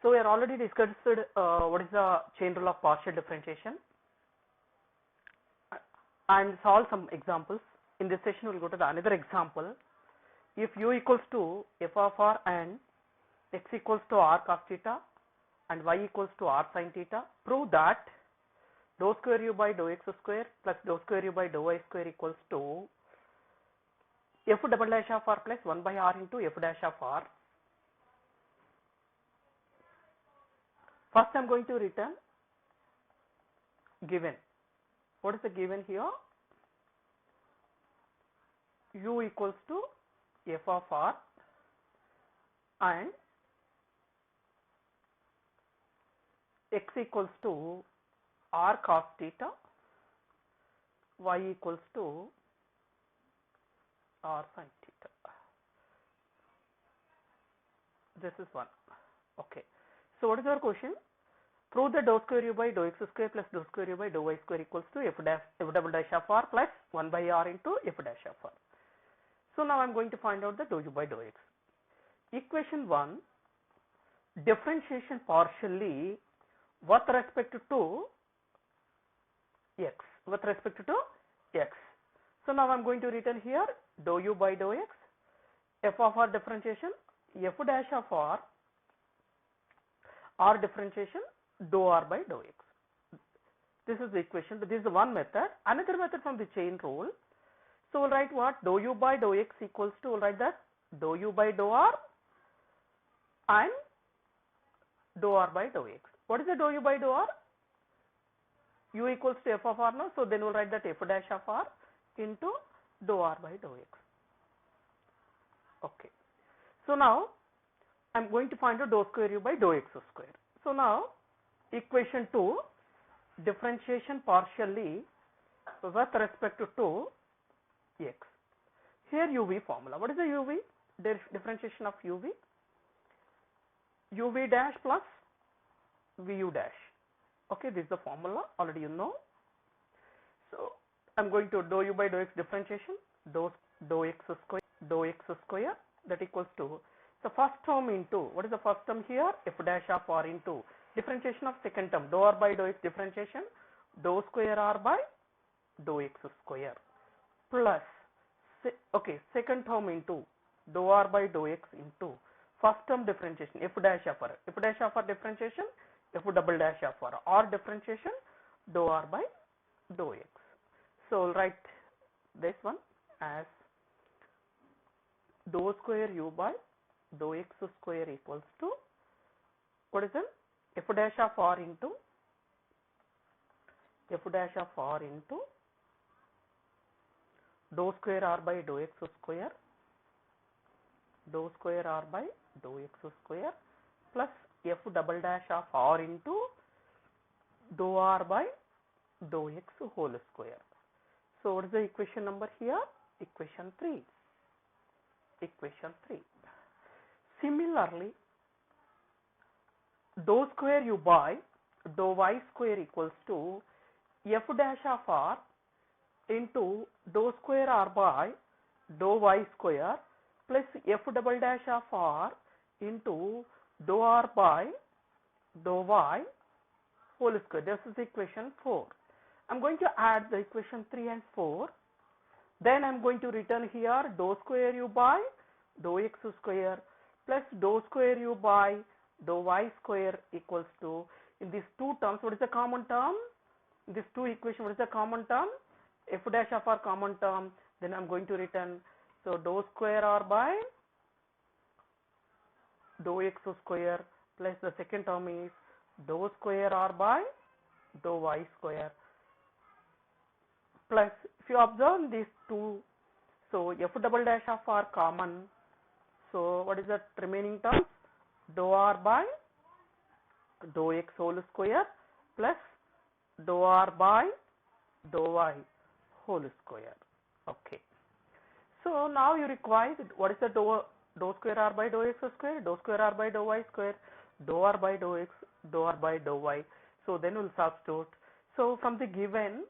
So we are already discussed what is the chain rule of partial differentiation and solve some examples. In this session, we'll go to the another example. If u equals to f of r and x equals to r cos theta and y equals to r sin theta, prove that dou square u by dou x square plus dou square u by dou y square equals to f double dash of r plus 1 by r into f dash of r. First, I am going to return given. What is the given here? U equals to f of r and x equals to r cos theta, y equals to r sin theta. This is one. Okay. So what is our question? Prove that dou square u by dou x square plus dou square u by dou y square equals to f double dash of r plus 1 by r into f dash of r. So now I am going to find out the dou u by dou x. Equation 1, differentiation partially with respect to x. With respect to x. So now I am going to return here dou u by dou x, f of r differentiation, f dash of r differentiation, dou r by dou x. This is the equation. This is the one method. Another method from the chain rule. So we'll write what? Dou u by dou x equals to, we'll write that dou u by dou r and dou r by dou x. What is the dou u by dou r? U equals to f of r now. So then we'll write that f dash of r into dou r by dou x. Okay. So now I'm going to find out dou square u by dou x square. So now equation 2, differentiation partially with respect to x. Here uv formula. What is the uv? Differentiation of uv. uv dash plus vu dash. Okay, this is the formula, already you know. So I'm going to dou u by dou x differentiation, dou x square that equals to the first term into, what is the first term here? F dash of r into differentiation of second term, dou r by dou x differentiation, dou square r by dou x square plus, okay, second term into dou r by dou x into first term differentiation, f dash of r differentiation, f double dash of r differentiation, dou r by dou x. So we'll write this one as dou square u by dou x square equals to, what is it? F dash of r into dou square r by dou x square, dou square r by dou x square plus f double dash of r into dou r by dou x whole square. So what is the equation number here? Equation 3. Similarly, dou square u by dou y square equals to f dash of r into dou square r by dou y square plus f double dash of r into dou r by dou y whole square. This is equation 4. I'm going to add the equation 3 and 4. Then I'm going to return here dou square u by dou x square plus dou square u by dou y square equals to, in these two terms, what is the common term? In these two equations, what is the common term? F dash of r common term. Then I'm going to return, so dou square r by dou x square plus the second term is dou square r by dou y square plus, if you observe these two, so f double dash of r common, so what is the remaining terms? Dou r by dou x whole square plus dou r by dou y whole square. Okay. So now you require, what is the dou square r by dou x square, dou square r by dou y square, dou r by dou x, dou r by dou y. So then we'll substitute. So from the given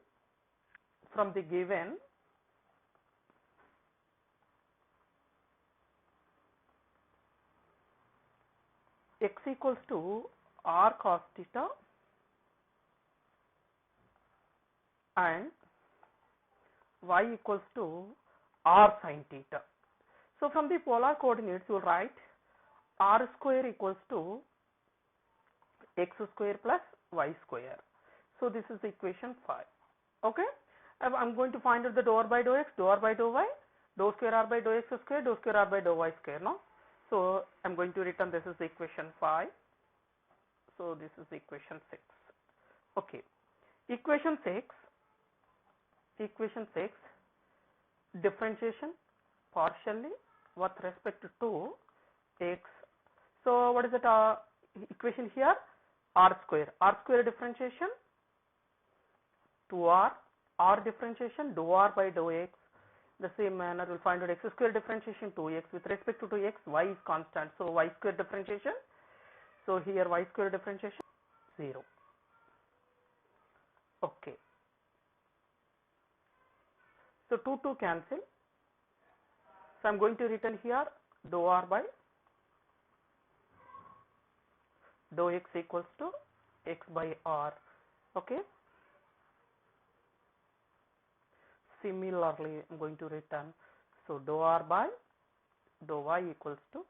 x equals to r cos theta and y equals to r sin theta. So from the polar coordinates you will write r square equals to x square plus y square. So this is equation 5. Okay, I'm going to find out the dou r by dou x, dou r by dou y, dou square r by dou x square, dou square r by dou y square. No, so I'm going to return this is equation 5. So this is equation 6. Okay, equation 6. Equation 6, differentiation partially with respect to x. So what is that equation here? R square differentiation 2r, r differentiation dou r by dou x. The same manner we'll find out x square differentiation 2x with respect to 2x, y is constant, so y square differentiation. So here y square differentiation 0. Okay. So 2 cancel. So I'm going to written here dou r by dou x equals to x by r. Okay. Similarly, I'm going to return so dou r by dou y equals to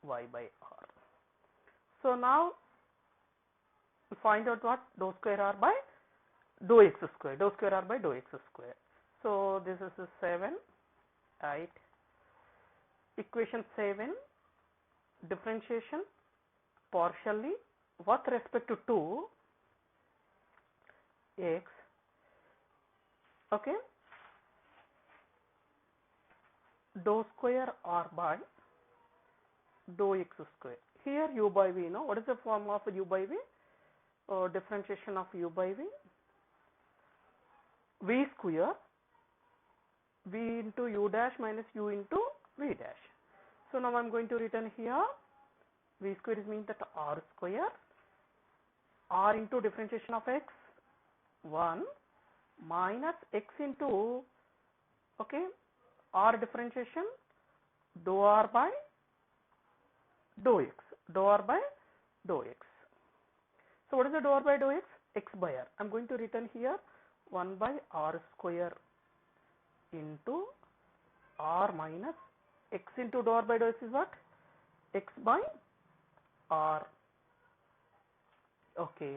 y by r. So now we find out what dou square r by dou x square, dou square r by dou x square. So this is 7, right? Equation 7, differentiation partially with respect to x. Okay, dou square r by dou x square. Here u by v. No, what is the formula of u by v? Differentiation of u by v. V square v into u dash minus u into v dash. So now I'm going to return here v square is means that r square, r into differentiation of x 1 minus x into, okay, r differentiation dou r by dou x, dou r by dou x. So what is the dou r by dou x? X by r. I'm going to return here 1 by r square into r minus x into dou r by dou x is what? X by r. Okay,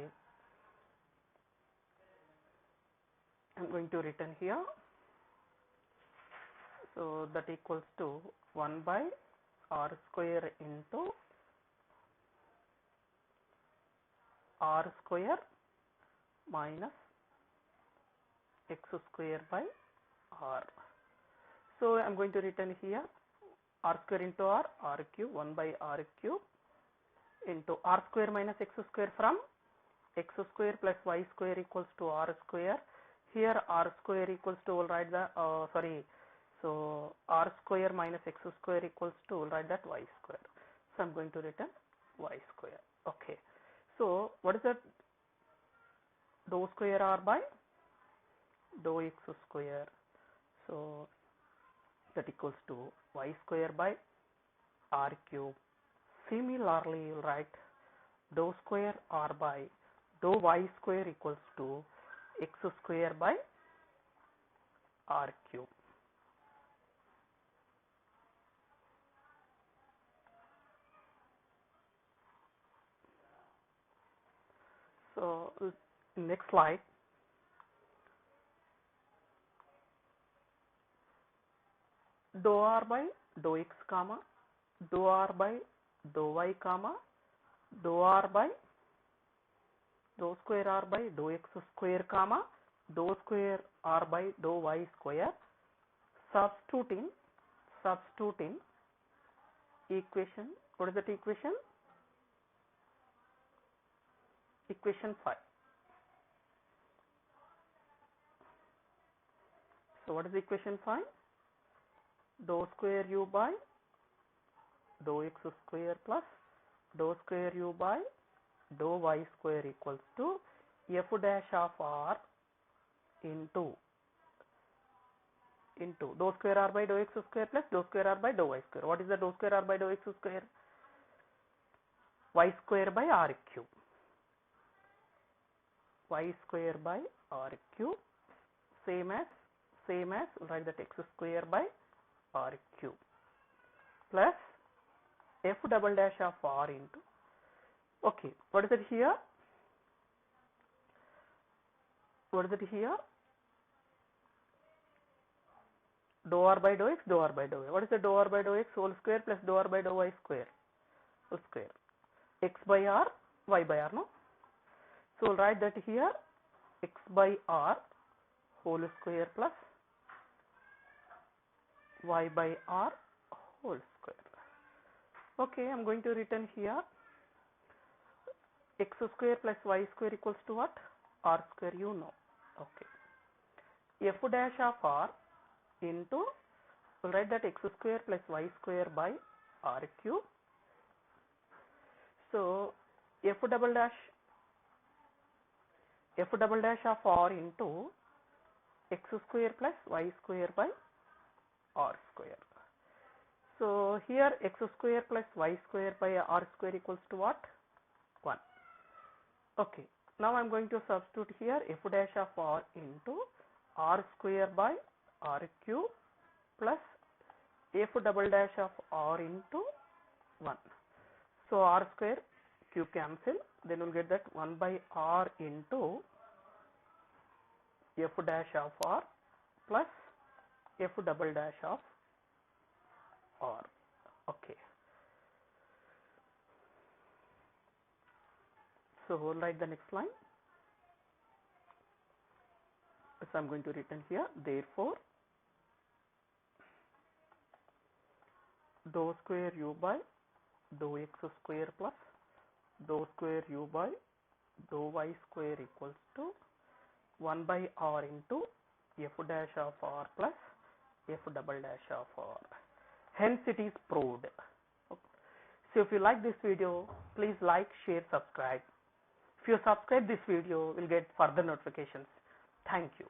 I'm going to return here. So that equals to 1 by r square into r square minus x square by r. So I'm going to return here r square into r cube 1 by r cube into r square minus x square from x square plus y square equals to r square. Here r square equals to, we'll write the so r square minus x square equals to, we'll write that y square. So I'm going to return y square. Okay, so what is that? Dou square r by dou x square. So that equals to y square by r cube. Similarly, you will write dou square r by dou y square equals to x square by r cube. So next slide. Dou r by dou x comma dou r by dou y comma dou r by dou square r by dou x square comma dou square r by dou y square. Substituting equation. What is that equation? Equation 5. So what is equation 5? Dou square u by dou x square plus dou square u by dou y square equals to f dash of r into dou square r by dou x square plus dou square r by dou y square. What is the dou square r by dou x square? y square by r cube. Y square by r cube, same as write that x square by r cube plus f double dash of r into, okay, what is it here? What is it here? Dou r by dou x, dou r by dou y. What is the dou r by dou x whole square plus dou r by dou y square whole square? X by r, y by r, no? So we'll write that here, x by r whole square plus y by r whole square. Okay, I'm going to written here x square plus y square equals to what? R square, you know. Okay. F dash of r into, we'll write that x square plus y square by r cube. So f double dash of r into x square plus y square by r square. So here x square plus y square by r square equals to what? 1. Okay. Now I'm going to substitute here f dash of r into r square by r cube plus f double dash of r into 1. So r square cube cancel, then we'll get that 1 by r into f dash of r plus f double dash of r. Okay. So we'll write the next line. So I'm going to written here, therefore dou square u by dou x square plus dou square u by dou y square equals to 1 by r into f dash of r plus f double dash of r. Hence it is proved. So if you like this video, please like, share, subscribe. If you subscribe this video, you will get further notifications. Thank you.